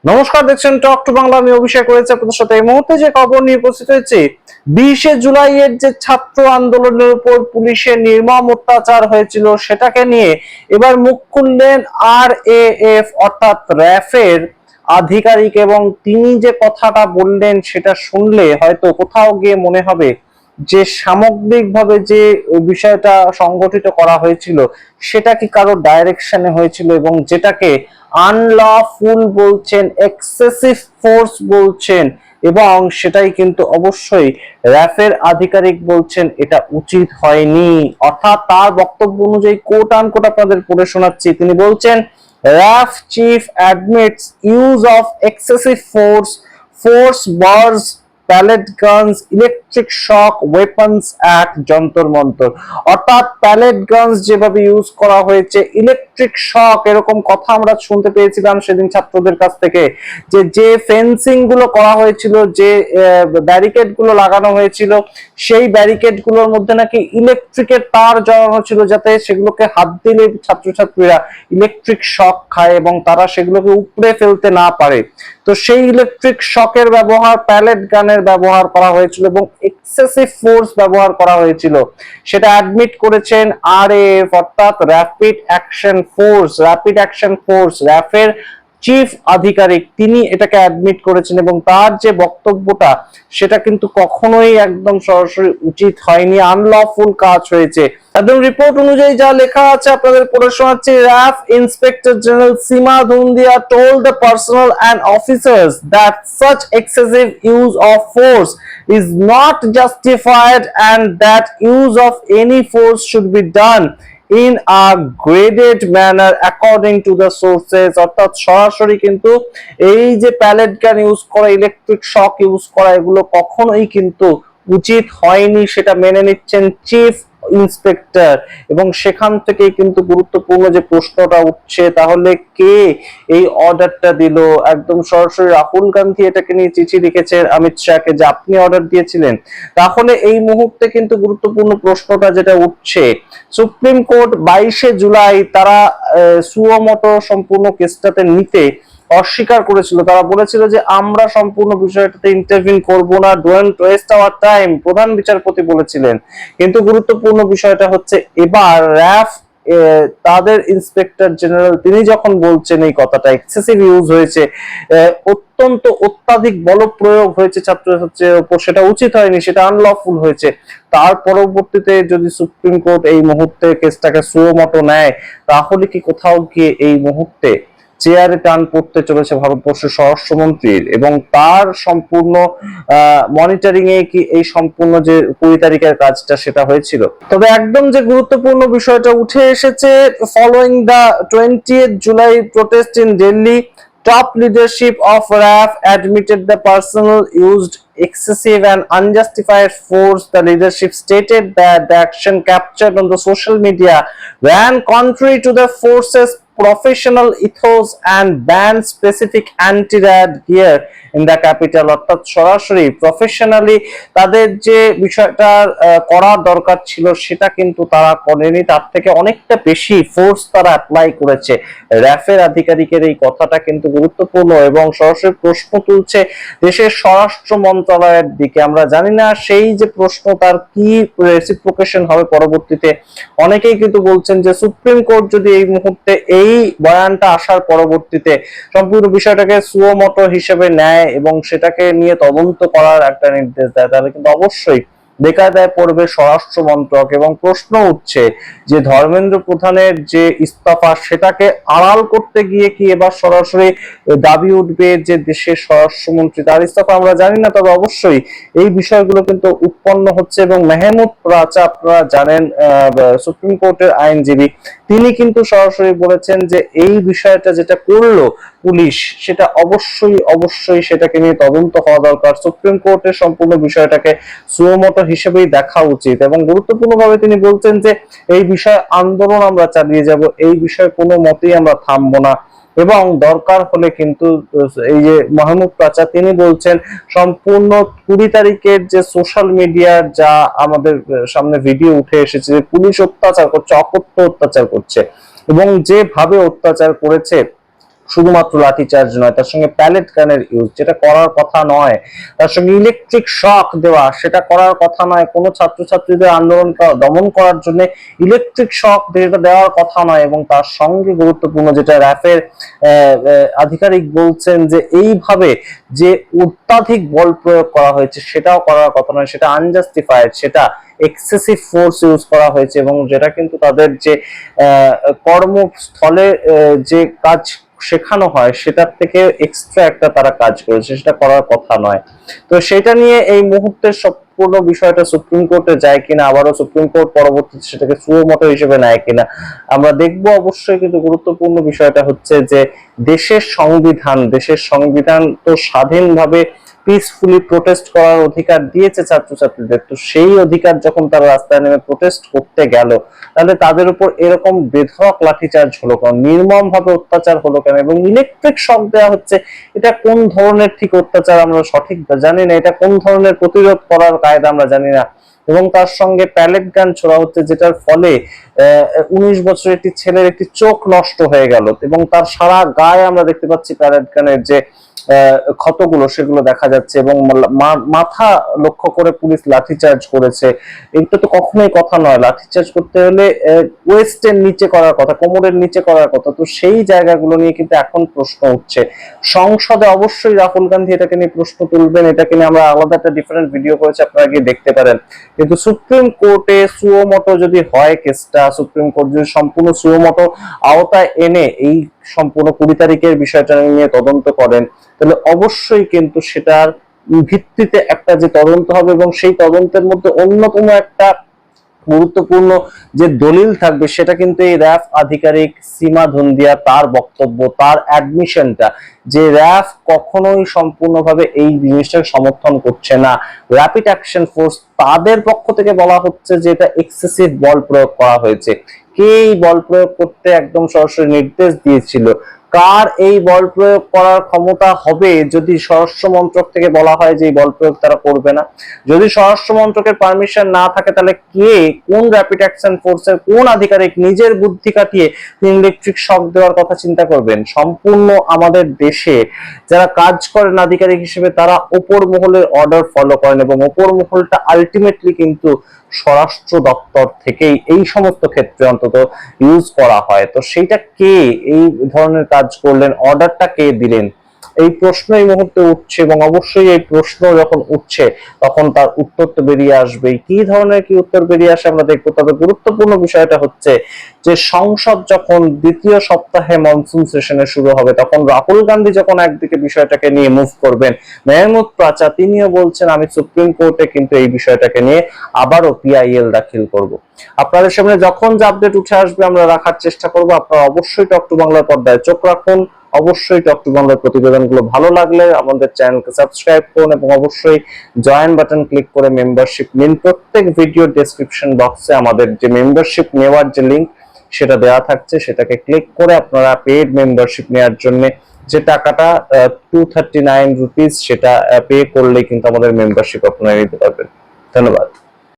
নমস্কার, দেখছেন talk to Bangla. আমি অভিষেক রয়েছে আপনাদের সাথে। এই মুহূর্তে যে খবর নিয়ে উপস্থিত হয়েছে, 20শে জুলাইয়ের যে ছাত্র আন্দোলনের উপর পুলিশের নির্মম অত্যাচার হয়েছিল সেটাকে নিয়ে এবার মুখ খুললেন RAF অর্থাৎ র্যাফের আধিকারিক, এবং তিনি যে কথাটা বললেন সেটা শুনলে হয়তো কোথাও গিয়ে মনে হবে যে সামগ্রিকভাবে যে বিষয়টা সংগঠিত করা হয়েছিল সেটা কি কারো ডাইরেকশনে হয়েছিল, এবং যেটাকে আনলফুল বলছেন, এক্সেসিভ ফোর্স বলছেন, এবং সেটাই কিন্তু অবশ্যই র্যাফের আধিকারিক বলছেন এটা উচিত হয়নি। অর্থাৎ তার বক্তব্য অনুযায়ী কোট আনকোট আপনাদের পড়ে শোনাচ্ছি। তিনি বলছেন, RAF chief admits use of excessive force bars, pellet guns, electric shock weapons at Jantar Mantar. অর্থাৎ প্যালেট গানস যেভাবে ইউজ করা হয়েছে, ইলেকট্রিক শক, এরকম কথা আমরা শুনতে পেয়েছিলাম সেদিন ছাত্রদের কাছ থেকে, যে ফেন্সিং গুলো করা হয়েছিল, যে ব্যারিকেড গুলো লাগানো হয়েছিল, সেই ব্যারিকেড গুলোর মধ্যে নাকি ইলেকট্রিকের তার জড়ানো ছিল, যাতে সেগুলোকে হাত দিলে ছাত্রছাত্রীরা ইলেকট্রিক শক খায় এবং তারা সেগুলোকে উপড়ে ফেলতে না পারে। তো সেই ইলেকট্রিক শকের ব্যবহার, প্যালেট গানের ব্যবহার করা হয়েছিল এবং এক্সেসিভ ফোর্স ব্যবহার করা হয়েছিল, সেটা অ্যাডমিট করেছেন RAF অর্থাৎ র্যাপিড অ্যাকশন ফোর্স, র্যাফের চিফ আধিকারিক। তিনি এটাকে অ্যাডমিট করেছেন এবং তার যে বক্তব্যটা সেটা কিন্তু কখনোই একদম সরাসরি উচিত হয়নি, আনলফুল কাজ হয়েছে। একদম রিপোর্ট অনুযায়ী যা লেখা আছে আপনাদের পড়ে শোনাচ্ছি। RAF Inspector General Seema Dhundia told the personnel and officers that such excessive use of force is not justified and that use of any force should be done in a graded manner according to the sources। অর্থাৎ সরাসরি কিন্তু এই যে palette গান use করা, electric shock use করা, এগুলো কখনোই কিন্তু উচিত হয়নি, সেটা মেনে নিচ্ছেন চিফ ইন্সপেক্টর। এবং সেখান থেকে কিন্তু গুরুত্বপূর্ণ যে প্রশ্নটা উঠছে, তাহলে কে এই অর্ডারটা দিল? একদম সরাসরি রাহুল গান্ধী এটাকে নিয়ে চিঠি লিখেছেন অমিত শাহকে যে আপনি অর্ডার দিয়েছিলেন। তাহলে এই মুহূর্তে কিন্তু গুরুত্বপূর্ণ প্রশ্নটা যেটা উঠছে, সুপ্রিম কোর্ট 22শে জুলাই তারা সুও মতো সম্পূর্ণ কেসটাতে নিতে অস্বীকার করেছিল। তারা বলেছিল যে আমরা সম্পূর্ণ বিষয়টাতে ইন্টারভিউ করব না, ডোন্ট ওয়েস্ট আওয়ার টাইম, প্রধান বিচারপতি বলেছিলেন। কিন্তু গুরুত্বপূর্ণ বিষয়টা হচ্ছে এবার র্যাফ তাদের ইন্সপেক্টর জেনারেল তিনি যখন বলছেন এই কথাটা এক্সেসিভ ইউজ হয়েছে, অত্যন্ত অত্যাধিক বল প্রয়োগ হয়েছে ছাত্রছাত্রীর উপর, সেটা উচিত হয়নি, সেটা আনলফুল হয়েছে। তার পরবর্তীতে যদি সুপ্রিম কোর্ট এই মুহূর্তে কেসটাকে সুও মতো নেয়, তাহলে কি কোথাও গিয়ে এই মুহূর্তে চেয়ারে টান পড়তে চলেছে ভারতবর্ষের স্বরাষ্ট্রমন্ত্রীর, এবং তার সম্পূর্ণ মনিটরিং এ কি এই সম্পূর্ণ যে 20 তারিখের কাজটা সেটা হয়েছিল। তবে একদম যে গুরুত্বপূর্ণ বিষয়টা উঠে এসেছে, following the 20th July protest in Delhi, top leadership of RAF admitted the personnel used excessive and unjustified force. The leadership stated that the action captured on the social media ran contrary to the force's professional ethos and banned specific anti-riot gear in the capital। অর্থাৎ সরাসরি professionally তাদের যে বিষয়টা করা দরকার ছিল সেটা কিন্তু তারা করেনি, তার থেকে অনেকটা বেশি ফোর্স তারা অ্যাপ্লাই করেছে। র্যাফের আধিকারিকের এই কথাটা কিন্তু গুরুত্বপূর্ণ এবং সরাসরি প্রশ্ন তুলছে দেশের স্বরাষ্ট্র মন্ত্রণালয়ের দিকে। আমরা জানি না সেই যে প্রশ্ন তার কি রেসিপ্রোকেশন হবে পরবর্তীতে। অনেকেই কিন্তু বলছেন যে সুপ্রিম কোর্ট যদি এই মুহূর্তে এই বয়ানটা আসার পরবর্তীতে সম্পূর্ণ বিষয়টাকে সুও মতো হিসেবে নেয় এবং সেটাকে নিয়ে তদন্ত করার একটা নির্দেশ দেয়, তাহলে কিন্তু অবশ্যই বেকায়দায় পড়বে স্বরাষ্ট্র মন্ত্রক। এবং প্রশ্ন উঠছে যে ধর্মেন্দ্র প্রধানের যে ইস্তফা সেটাকে আড়াল করতে গিয়ে কি এবার সরাসরি দাবি উঠবে যে দেশের স্বরাষ্ট্রমন্ত্রী তার ইস্তফা? আমরা জানি না, তবে অবশ্যই এই বিষয়গুলো কিন্তু উৎপন্ন হচ্ছে। এবং মেহমুদ রাজা আপনারা জানেন সুপ্রিম কোর্টের আইনজীবী, তিনি কিন্তু সরাসরি বলেছেন যে এই বিষয়টা যেটা করলো পুলিশ সেটা অবশ্যই সেটাকে নিয়ে তদন্ত হওয়া দরকার। সুপ্রিম কোর্টের সম্পূর্ণ বিষয়টাকে সুমতো হিসেবেই দেখা উচিত। এবং গুরুত্বপূর্ণভাবে তিনি বলছেন যে এই বিষয়ে আন্দোলন আমরা চালিয়ে যাব, এই বিষয়ে কোনো মতেই আমরা থামবো না, এবং দরকার হলে কিন্তু এই যে মাহমুদ চাচা তিনি বলছেন সম্পূর্ণ 20 তারিখের যে সোশ্যাল মিডিয়ার যা আমাদের সামনে ভিডিও উঠে এসেছে যে পুলিশ অত্যাচার করছে, অকথ্য অত্যাচার করছে, এবং যেভাবে অত্যাচার করেছে শুধুমাত্র লাঠিচার্জ নয়, তার সঙ্গে প্যালেট গানের ইউজ, যেটা করার কথা নয়, তার সঙ্গে ইলেকট্রিক শক দেওয়া, সেটা করার কথা নয়। কোনো ছাত্রছাত্রীদের আন্দোলন দমন করার জন্য ইলেকট্রিক শক যেটা দেওয়ার কথা নয়। এবং তার সঙ্গে গুরুত্বপূর্ণ যেটা র্যাফের আধিকারিক বলছেন যে এইভাবে যে অত্যাধিক বল প্রয়োগ করা হয়েছে সেটাও করার কথা নয়, সেটা আনজাস্টিফাইড, সেটা এক্সেসিভ ফোর্স ইউজ করা হয়েছে, এবং যেটা কিন্তু তাদের যে কর্মস্থলে যে কাজ শেখানো হয় সেটার থেকে এক্সট্রা একটা তারা কাজ করেছে, সেটা করার কথা নয়। তো সেটা নিয়ে এই মুহূর্তে সম্পূর্ণ বিষয়টা সুপ্রিম কোর্টে যায় কিনা, আবারও সুপ্রিম কোর্ট পরবর্তীতে সেটাকে সুও মতো হিসেবে নেয় কিনা আমরা দেখবো অবশ্যই। কিন্তু গুরুত্বপূর্ণ বিষয়টা হচ্ছে যে দেশের সংবিধান তো স্বাধীনভাবে পিসফুলি প্রোটেস্ট করার অধিকার দিয়েছে ছাত্রছাত্রীদের। তো সেই অধিকার যখন তারা রাস্তায় নেমে প্রোটেস্ট করতে গেল, তাহলে তাদের উপর এরকম বেধড়ক লাঠিচার্জ হলো কেন, নির্মম ভাবে অত্যাচার হলো কেন, এবং ইলেকট্রিক শক দেওয়া হচ্ছে, এটা কোন ধরনের ঠিক অত্যাচার আমরা সঠিক জানি না, এটা কোন ধরনের প্রতিরোধ করার কায়দা আমরা জানি না। এবং তার সঙ্গে প্যালেট গান ছোড়া হচ্ছে, যেটার ফলে 19 বছরের একটি ছেলের একটি চোখ নষ্ট হয়ে গেল, এবং তার সারা গায়ে আমরা দেখতে পাচ্ছি প্যালেট গানের যে ক্ষতগুলো সেগুলো দেখা যাচ্ছে, এবং মাথা লক্ষ্য করে পুলিশ লাঠিচার্জ করেছে। এটা তো কখনোই কথা নয়, লাঠিচার্জ করতে হলে ওয়েস্টের নিচে করার কথা, কোমরের নিচে করার কথা। তো সেই জায়গাগুলো নিয়ে কিন্তু এখন প্রশ্ন উঠছে। সংসদে অবশ্যই রাহুল গান্ধী এটাকে নিয়ে প্রশ্ন তুলবেন, এটাকে নিয়ে আমরা আলাদা একটা ডিফারেন্ট ভিডিও করেছি, আপনারা গিয়ে দেখতে পারেন। কিন্তু সুপ্রিম কোর্টে সুও মতো যদি হয় কেসটা, সুপ্রিম কোর্ট যদি সম্পূর্ণ সুও মতো আওতায় এনে এই সম্পূর্ণ 20 তারিখের বিষয়টা নিয়ে তদন্ত করেন, তাহলে অবশ্যই কিন্তু সেটার ভিত্তিতে একটা যে তদন্ত হবে, এবং সেই তদন্তের মধ্যে অন্যতম একটা গুরুত্বপূর্ণ যে দলিল থাকবে সেটা কিন্তু এই র্যাফ আধিকারিক সীমা ধুন্দিয়া, তার বক্তব্য, তার অ্যাডমিশনটা, যে র্যাফ কখনোই সম্পূর্ণভাবে এই জিনিসটাকে সমর্থন করছে না। র্যাপিড অ্যাকশন ফোর্স তাদের পক্ষ থেকে বলা হচ্ছে যে এটা এক্সেসিভ বল প্রয়োগ করা হয়েছে। কে এই বল প্রয়োগ করতে একদম সরাসরি নির্দেশ দিয়েছিল, কার এই বল প্রয়োগ করার ক্ষমতা হবে যদি স্বরাষ্ট্র মন্ত্রক থেকে বলা হয় যে এই বল প্রয়োগ তারা করবে না? যদি স্বরাষ্ট্র মন্ত্রকের পারমিশন না থাকে, তাহলে কে, কোন র্যাপিড অ্যাকশন ফোর্সের কোন আধিকারিক নিজের বুদ্ধি কাটিয়ে ইলেকট্রিক শক দেওয়ার কথা চিন্তা করবেন? সম্পূর্ণ আমাদের দেশে যারা কাজ করেন আধিকারিক হিসেবে, তারা ওপর মহলের অর্ডার ফলো করেন, এবং ওপর মহলটা আলটিমেটলি কিন্তু স্বরাষ্ট্র দপ্তর থেকেই এই সমস্ত ক্ষেত্রে অন্তত ইউজ করা হয়। তো সেইটা কে এই ধরনের কাজ করলেন, অর্ডারটা কে দিলেন, এই প্রশ্ন এই মুহূর্তে উঠছে। এবং অবশ্যই এই প্রশ্ন যখন উঠছে তখন তার উত্তর তো বেরিয়ে আসবে। কি ধরনের কি উত্তর বেরিয়ে আসে আমরা দেখবো। তবে গুরুত্বপূর্ণ বিষয়টা হচ্ছে যে সংসদ যখন দ্বিতীয় সপ্তাহে মনসুন সেশনে শুরু হবে, তখন রাহুল গান্ধী যখন একদিকে বিষয়টাকে নিয়ে মুভ করবেন, মেহমুদ প্রাচা তিনিও বলছেন আমি সুপ্রিম কোর্টে কিন্তু এই বিষয়টাকে নিয়ে আবারও পিআইএল দাখিল করব। আপনাদের সামনে যখন যে আপডেট উঠে আসবে আমরা রাখার চেষ্টা করব। আপনারা অবশ্যই টক টু বাংলার পর্দায় চোখ রাখুন। অবশ্যই টক টু বাংলার প্রতিবেদনগুলো ভালো লাগলে আমাদের চ্যানেলকে সাবস্ক্রাইব করুন, এবং অবশ্যই জয়েন বাটন ক্লিক করে মেম্বারশিপ নিন। প্রত্যেক ভিডিও ডেসক্রিপশন বক্সে আমাদের যে মেম্বারশিপ নেওয়ার যে লিংক সেটা দেওয়া থাকছে, সেটাকে ক্লিক করে আপনারা পেড মেম্বারশিপ নেওয়ার জন্য যে টাকাটা 239 রুপিস সেটা পে করলে কিন্তু আমাদের মেম্বারশিপ আপনারা নিতে পারবেন। ধন্যবাদ।